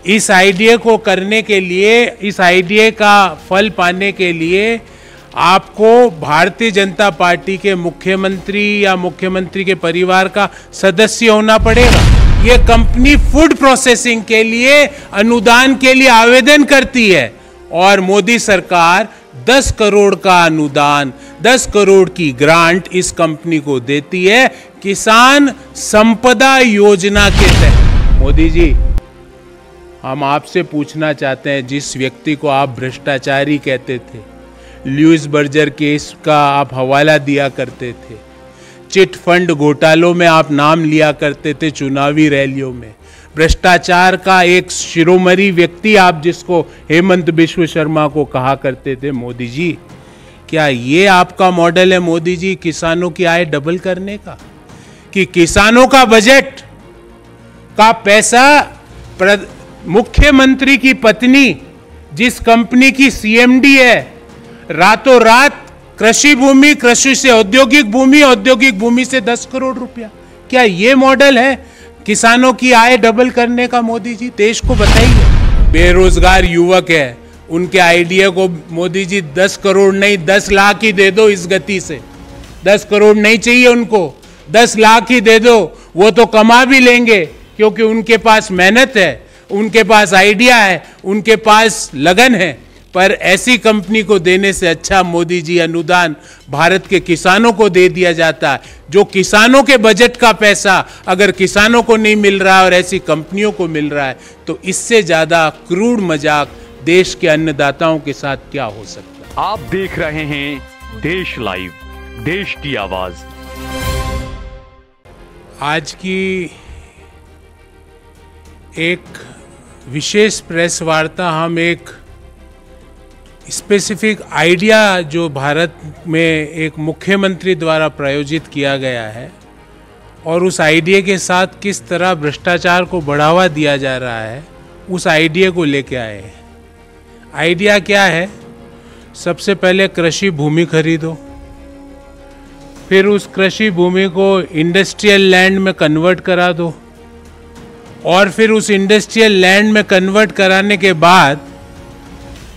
इस आईडीए को करने के लिए, इस आईडीए का फल पाने के लिए आपको भारतीय जनता पार्टी के मुख्यमंत्री या मुख्यमंत्री के परिवार का सदस्य होना पड़ेगा। ये कंपनी फूड प्रोसेसिंग के लिए अनुदान के लिए आवेदन करती है और मोदी सरकार 10 करोड़ का अनुदान, 10 करोड़ की ग्रांट इस कंपनी को देती है किसान संपदा योजना के तहत। मोदी जी, हम आपसे पूछना चाहते हैं, जिस व्यक्ति को आप भ्रष्टाचारी कहते थे, ल्यूइस बर्जर केस का आप हवाला दिया करते थे, चिट फंड घोटालों में आप नाम लिया करते थे चुनावी रैलियों में, भ्रष्टाचार का एक शिरोमणि व्यक्ति आप जिसको हेमंत बिश्व शर्मा को कहा करते थे, मोदी जी, क्या ये आपका मॉडल है मोदी जी किसानों की आय डबल करने का? कि किसानों का बजट का पैसा मुख्यमंत्री की पत्नी, जिस कंपनी की सीएमडी है, रातों रात कृषि भूमि, कृषि से औद्योगिक भूमि, औद्योगिक भूमि से 10 करोड़ रुपया, क्या ये मॉडल है किसानों की आय डबल करने का? मोदी जी देश को बताइए। बेरोजगार युवक है, उनके आइडिया को मोदी जी 10 करोड़ नहीं 10 लाख ही दे दो। इस गति से 10 करोड़ नहीं चाहिए उनको, 10 लाख ही दे दो, वो तो कमा भी लेंगे क्योंकि उनके पास मेहनत है, उनके पास आइडिया है, उनके पास लगन है। पर ऐसी कंपनी को देने से अच्छा मोदी जी अनुदान भारत के किसानों को दे दिया जाता है। जो किसानों के बजट का पैसा अगर किसानों को नहीं मिल रहा है और ऐसी कंपनियों को मिल रहा है, तो इससे ज्यादा क्रूर मजाक देश के अन्नदाताओं के साथ क्या हो सकता है? आप देख रहे हैं देश लाइव, देश की आवाज। आज की एक विशेष प्रेस वार्ता हम एक स्पेसिफिक आइडिया जो भारत में एक मुख्यमंत्री द्वारा प्रायोजित किया गया है और उस आइडिया के साथ किस तरह भ्रष्टाचार को बढ़ावा दिया जा रहा है, उस आइडिया को लेके आए हैं। आइडिया क्या है? सबसे पहले कृषि भूमि खरीदो, फिर उस कृषि भूमि को इंडस्ट्रियल लैंड में कन्वर्ट करा दो और फिर उस इंडस्ट्रियल लैंड में कन्वर्ट कराने के बाद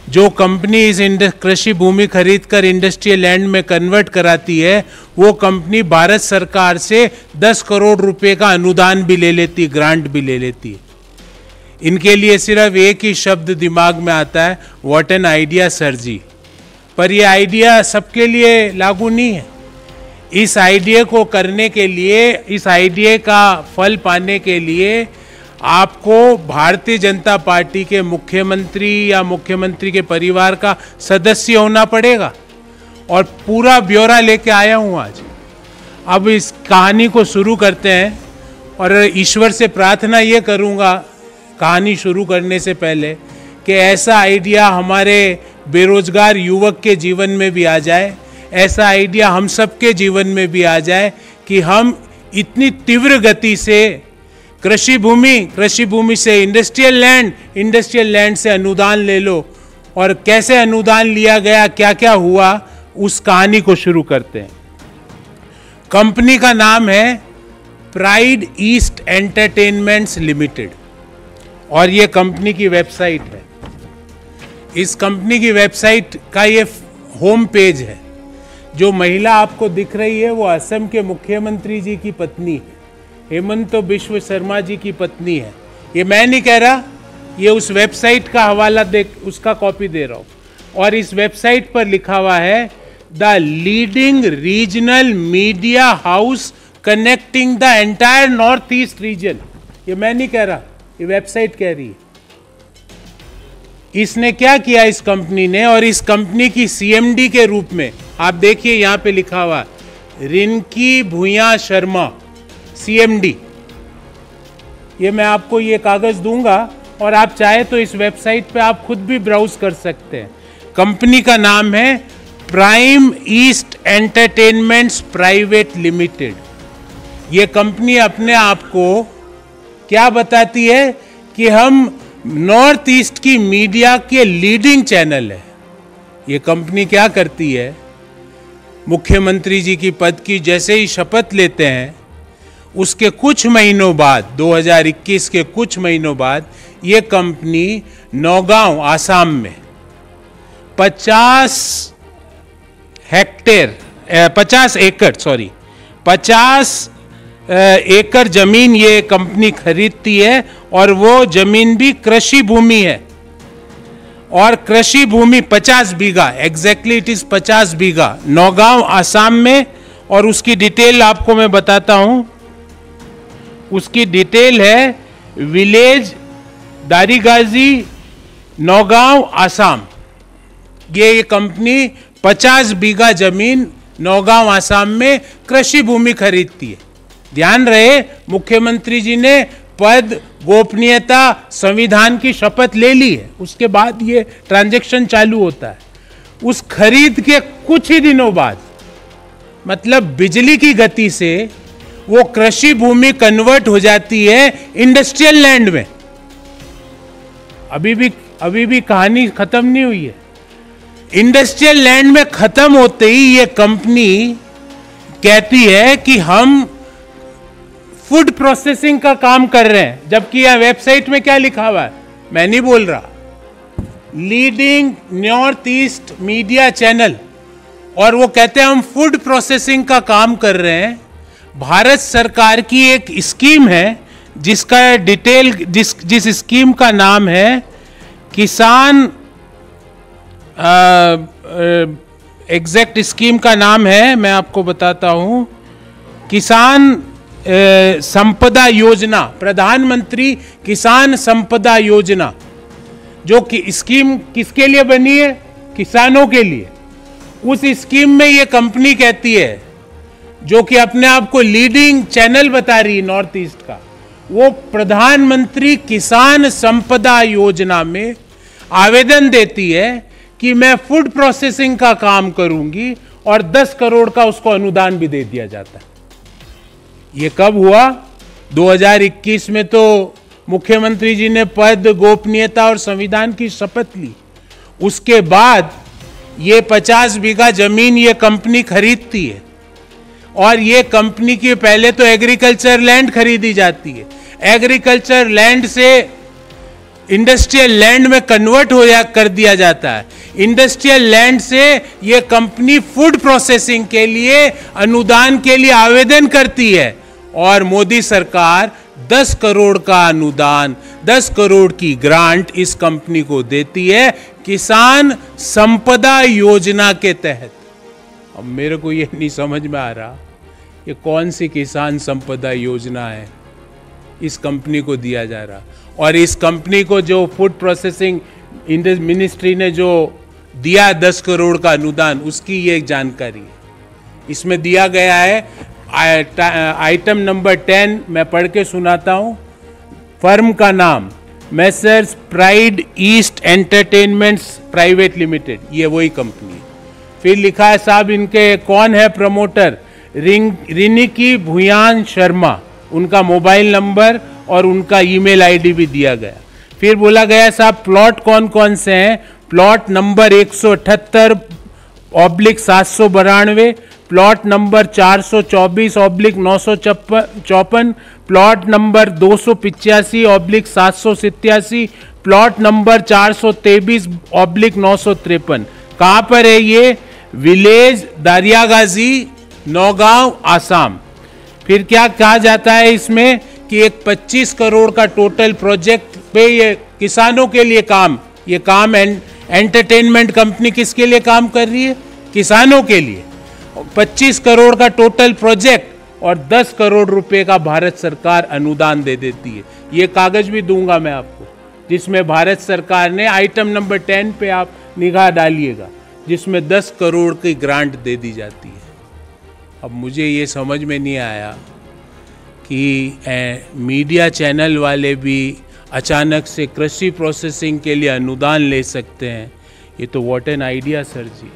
जो कंपनी इस कृषि भूमि खरीदकर इंडस्ट्रियल लैंड में कन्वर्ट कराती है, वो कंपनी भारत सरकार से 10 करोड़ रुपए का अनुदान भी ले लेती, ग्रांट भी ले लेती है। इनके लिए सिर्फ एक ही शब्द दिमाग में आता है, व्हाट एन आइडिया सर जी। पर ये आइडिया सबके लिए लागू नहीं है। इस आइडिया को करने के लिए, इस आइडिया का फल पाने के लिए आपको भारतीय जनता पार्टी के मुख्यमंत्री या मुख्यमंत्री के परिवार का सदस्य होना पड़ेगा। और पूरा ब्यौरा लेके आया हूं आज। अब इस कहानी को शुरू करते हैं और ईश्वर से प्रार्थना ये करूंगा कहानी शुरू करने से पहले कि ऐसा आइडिया हमारे बेरोजगार युवक के जीवन में भी आ जाए, ऐसा आइडिया हम सबके जीवन में भी आ जाए कि हम इतनी तीव्र गति से कृषि भूमि से इंडस्ट्रियल लैंड से अनुदान ले लो। और कैसे अनुदान लिया गया, क्या क्या हुआ, उस कहानी को शुरू करते हैं। कंपनी का नाम है प्राइड ईस्ट एंटरटेनमेंट्स लिमिटेड और ये कंपनी की वेबसाइट है। इस कंपनी की वेबसाइट का ये होम पेज है। जो महिला आपको दिख रही है वो असम के मुख्यमंत्री जी की पत्नी है, हेमंत बिश्व शर्मा जी की पत्नी है। ये मैं नहीं कह रहा, ये उस वेबसाइट का हवाला देख, उसका कॉपी दे रहा हूं। और इस वेबसाइट पर लिखा हुआ है the leading regional media house connecting the entire north east region. ये मैं नहीं कह रहा, ये वेबसाइट कह रही है। इसने क्या किया इस कंपनी ने, और इस कंपनी की सीएमडी के रूप में आप देखिए यहां पे लिखा हुआ रिंकी भूया शर्मा सीएमडी। ये मैं आपको ये कागज दूंगा और आप चाहे तो इस वेबसाइट पे आप खुद भी ब्राउज कर सकते हैं। कंपनी का नाम है prime east entertainments private limited. ये कंपनी अपने आप को क्या बताती है कि हम नॉर्थ ईस्ट की मीडिया के लीडिंग चैनल है। ये कंपनी क्या करती है, मुख्यमंत्री जी की पद की जैसे ही शपथ लेते हैं उसके कुछ महीनों बाद, 2021 के कुछ महीनों बाद, ये कंपनी नौगांव आसाम में 50 एकड़ जमीन ये कंपनी खरीदती है, और वो जमीन भी कृषि भूमि है। और कृषि भूमि 50 बीघा, एग्जैक्टली इट इज 50 बीघा नौगांव आसाम में। और उसकी डिटेल आपको मैं बताता हूं। उसकी डिटेल है विलेज दारीगाजी, नौगांव आसाम। ये कंपनी 50 बीघा जमीन नौगांव आसाम में कृषि भूमि खरीदती है। ध्यान रहे, मुख्यमंत्री जी ने पद, गोपनीयता, संविधान की शपथ ले ली है, उसके बाद ये ट्रांजैक्शन चालू होता है। उस खरीद के कुछ ही दिनों बाद, मतलब बिजली की गति से वो कृषि भूमि कन्वर्ट हो जाती है इंडस्ट्रियल लैंड में। अभी भी कहानी खत्म नहीं हुई है। इंडस्ट्रियल लैंड में खत्म होते ही ये कंपनी कहती है कि हम फूड प्रोसेसिंग का काम कर रहे हैं, जबकि यह वेबसाइट में क्या लिखा हुआ है मैं नहीं बोल रहा, leading north east media channel, और वो कहते हैं हम फूड प्रोसेसिंग का काम कर रहे हैं। भारत सरकार की एक स्कीम है जिसका डिटेल जिस स्कीम का नाम है किसान, एग्जैक्ट स्कीम का नाम है, मैं आपको बताता हूं, किसान संपदा योजना, प्रधानमंत्री किसान संपदा योजना, जो कि स्कीम किसके लिए बनी है? किसानों के लिए। उस स्कीम में ये कंपनी कहती है, जो कि अपने आप को लीडिंग चैनल बता रही है नॉर्थ ईस्ट का, वो प्रधानमंत्री किसान संपदा योजना में आवेदन देती है कि मैं फूड प्रोसेसिंग का काम करूंगी, और 10 करोड़ का उसको अनुदान भी दे दिया जाता है। ये कब हुआ? 2021 में तो मुख्यमंत्री जी ने पद, गोपनीयता और संविधान की शपथ ली। उसके बाद ये 50 बीघा जमीन ये कंपनी खरीदती है, और ये कंपनी की पहले तो एग्रीकल्चर लैंड खरीदी जाती है, एग्रीकल्चर लैंड से इंडस्ट्रियल लैंड में कन्वर्ट कर दिया जाता है, इंडस्ट्रियल लैंड से ये कंपनी फूड प्रोसेसिंग के लिए अनुदान के लिए आवेदन करती है, और मोदी सरकार 10 करोड़ का अनुदान, 10 करोड़ की ग्रांट इस कंपनी को देती है किसान संपदा योजना के तहत। अब मेरे को ये नहीं समझ में आ रहा ये कौन सी किसान संपदा योजना है इस कंपनी को दिया जा रहा, और इस कंपनी को जो फूड प्रोसेसिंग मिनिस्ट्री ने जो दिया 10 करोड़ का अनुदान, उसकी ये जानकारी है। इसमें दिया गया है आइटम नंबर 10, मैं पढ़ के सुनाता हूं। फर्म का नाम Messrs pride east entertainments private limited, ये वही कंपनी है। फिर लिखा है साहब इनके कौन है प्रमोटर, रिनिकी भुयान शर्मा, उनका मोबाइल नंबर और उनका ईमेल आईडी भी दिया गया। फिर बोला गया साहब प्लॉट कौन कौन से हैं, plot number 178/792, plot number 424/954, plot number 285/787, plot number 423/953। कहां पर है ये? विलेज दारियागाजी, नौगांव, आसाम। फिर क्या कहा जाता है इसमें कि एक 25 करोड़ का टोटल प्रोजेक्ट पे ये किसानों के लिए काम, ये काम एंटरटेनमेंट कंपनी किसके लिए काम कर रही है? किसानों के लिए। 25 करोड़ का टोटल प्रोजेक्ट और 10 करोड़ रुपए का भारत सरकार अनुदान दे देती है। ये कागज भी दूंगा मैं आपको, जिसमें भारत सरकार ने आइटम नंबर 10 पे आप निगाह डालिएगा, जिसमें 10 करोड़ की ग्रांट दे दी जाती है। अब मुझे ये समझ में नहीं आया कि मीडिया चैनल वाले भी अचानक से कृषि प्रोसेसिंग के लिए अनुदान ले सकते हैं। ये तो व्हाट एन आइडिया सर जी।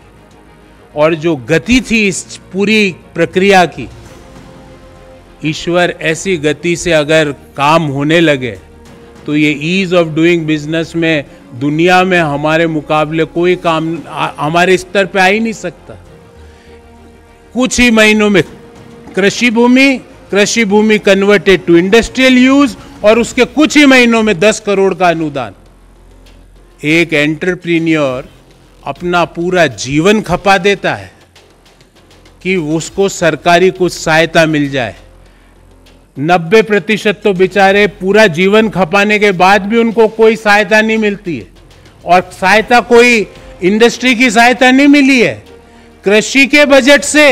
और जो गति थी इस पूरी प्रक्रिया की, ईश्वर ऐसी गति से अगर काम होने लगे तो ये ईज ऑफ डूइंग बिजनेस में दुनिया में हमारे मुकाबले कोई काम हमारे स्तर पे आ ही नहीं सकता। कुछ ही महीनों में कृषि भूमि कन्वर्टेड टू इंडस्ट्रियल यूज, और उसके कुछ ही महीनों में 10 करोड़ का अनुदान। एक एंटरप्रेन्योर अपना पूरा जीवन खपा देता है कि उसको सरकारी कुछ सहायता मिल जाए। 90% तो बेचारे पूरा जीवन खपाने के बाद भी उनको कोई सहायता नहीं मिलती है, और सहायता कोई इंडस्ट्री की सहायता नहीं मिली है। कृषि के बजट से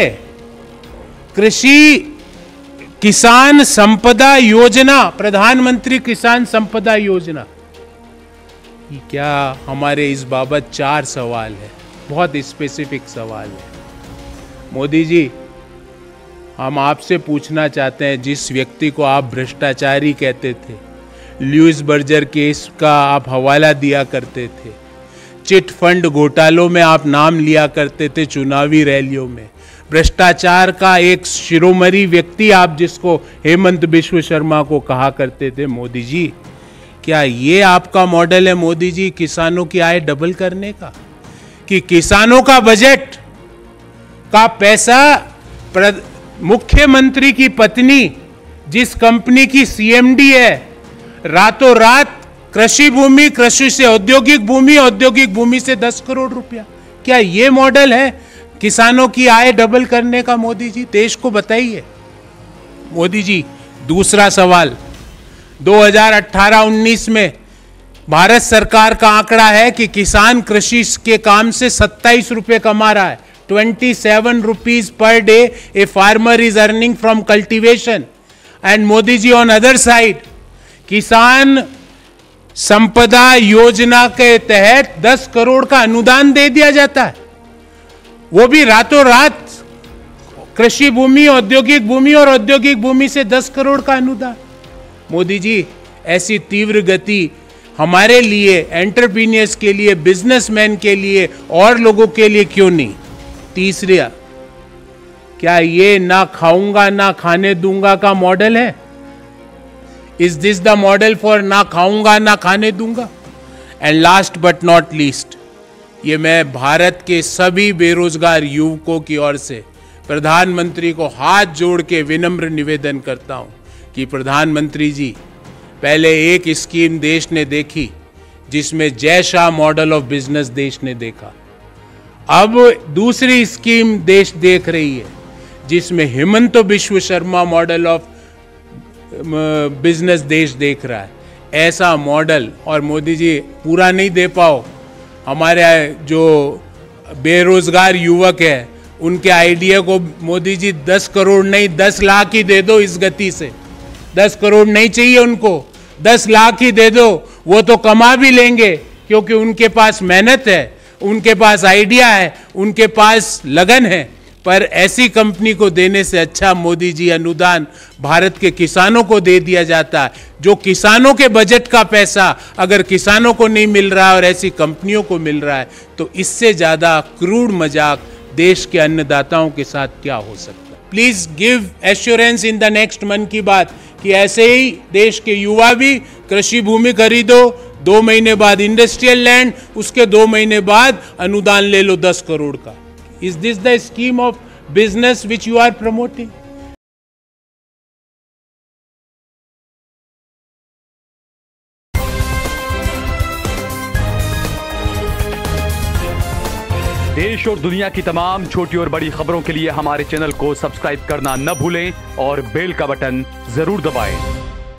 कृषि किसान संपदा योजना, प्रधानमंत्री किसान संपदा योजना, क्या हमारे इस बाबत 4 सवाल है, बहुत स्पेसिफिक सवाल है। मोदी जी, हम आपसे पूछना चाहते हैं, जिस व्यक्ति को आप भ्रष्टाचारी कहते थे, ल्यूइस बर्जर केस का आप हवाला दिया करते थे, चिट फंड घोटालों में आप नाम लिया करते थे चुनावी रैलियों में, भ्रष्टाचार का एक शिरोमणि व्यक्ति आप जिसको हेमंत बिश्व शर्मा को कहा करते थे, मोदी जी, क्या ये आपका मॉडल है मोदी जी किसानों की आय डबल करने का? कि किसानों का बजट का पैसा मुख्यमंत्री की पत्नी जिस कंपनी की सीएमडी है, रातों रात कृषि भूमि, कृषि से औद्योगिक भूमि, औद्योगिक भूमि से 10 करोड़ रुपया, क्या ये मॉडल है किसानों की आय डबल करने का? मोदी जी, देश को बताइए। मोदी जी, दूसरा सवाल, 2018-19 में भारत सरकार का आंकड़ा है कि किसान कृषि के काम से 27 रुपए कमा रहा है। 27 rupees per day a farmer is earning from cultivation. And Modi ji, on other side, किसान संपदा योजना के तहत 10 करोड़ का अनुदान दे दिया जाता है, वो भी रातों रात। कृषि भूमि, औद्योगिक भूमि और औद्योगिक भूमि से 10 करोड़ का अनुदान। मोदी जी, ऐसी तीव्र गति हमारे लिए, एंटरप्रेन्योर्स के लिए, बिजनेसमैन के लिए और लोगों के लिए क्यों नहीं? तीसरा, क्या ये ना खाऊंगा ना खाने दूंगा का मॉडल है? Is this the model for ना खाऊंगा ना खाने दूंगा? And last but not least, ये मैं भारत के सभी बेरोजगार युवकों की ओर से प्रधानमंत्री को हाथ जोड़ के विनम्र निवेदन करता हूं कि प्रधानमंत्री जी, पहले एक स्कीम देश ने देखी जिसमें Jay Shah model of business देश ने देखा, अब दूसरी स्कीम देश देख रही है जिसमें Hemant Biswa Sharma model of business देश देख रहा है। ऐसा मॉडल, और मोदी जी पूरा नहीं दे पाओ, हमारे जो बेरोजगार युवक है उनके आइडिया को मोदी जी 10 करोड़ नहीं 10 लाख ही दे दो। इस गति से 10 करोड़ नहीं चाहिए उनको, 10 लाख ही दे दो, वो तो कमा भी लेंगे क्योंकि उनके पास मेहनत है, उनके पास आइडिया है, उनके पास लगन है। पर ऐसी कंपनी को देने से अच्छा मोदी जी अनुदान भारत के किसानों को दे दिया जाता है। जो किसानों के बजट का पैसा अगर किसानों को नहीं मिल रहा और ऐसी कंपनियों को मिल रहा है, तो इससे ज्यादा क्रूर मजाक देश के अन्नदाताओं के साथ क्या हो सकता है? Please give assurance in the next मन की बात कि ऐसे ही देश के युवा भी कृषि भूमि खरीदो, 2 महीने बाद इंडस्ट्रियल लैंड, उसके 2 महीने बाद अनुदान ले लो 10 करोड़ का। Is this the scheme of business which you are promoting? देश और दुनिया की तमाम छोटी और बड़ी खबरों के लिए हमारे चैनल को सब्सक्राइब करना न भूलें और बेल का बटन जरूर दबाएं।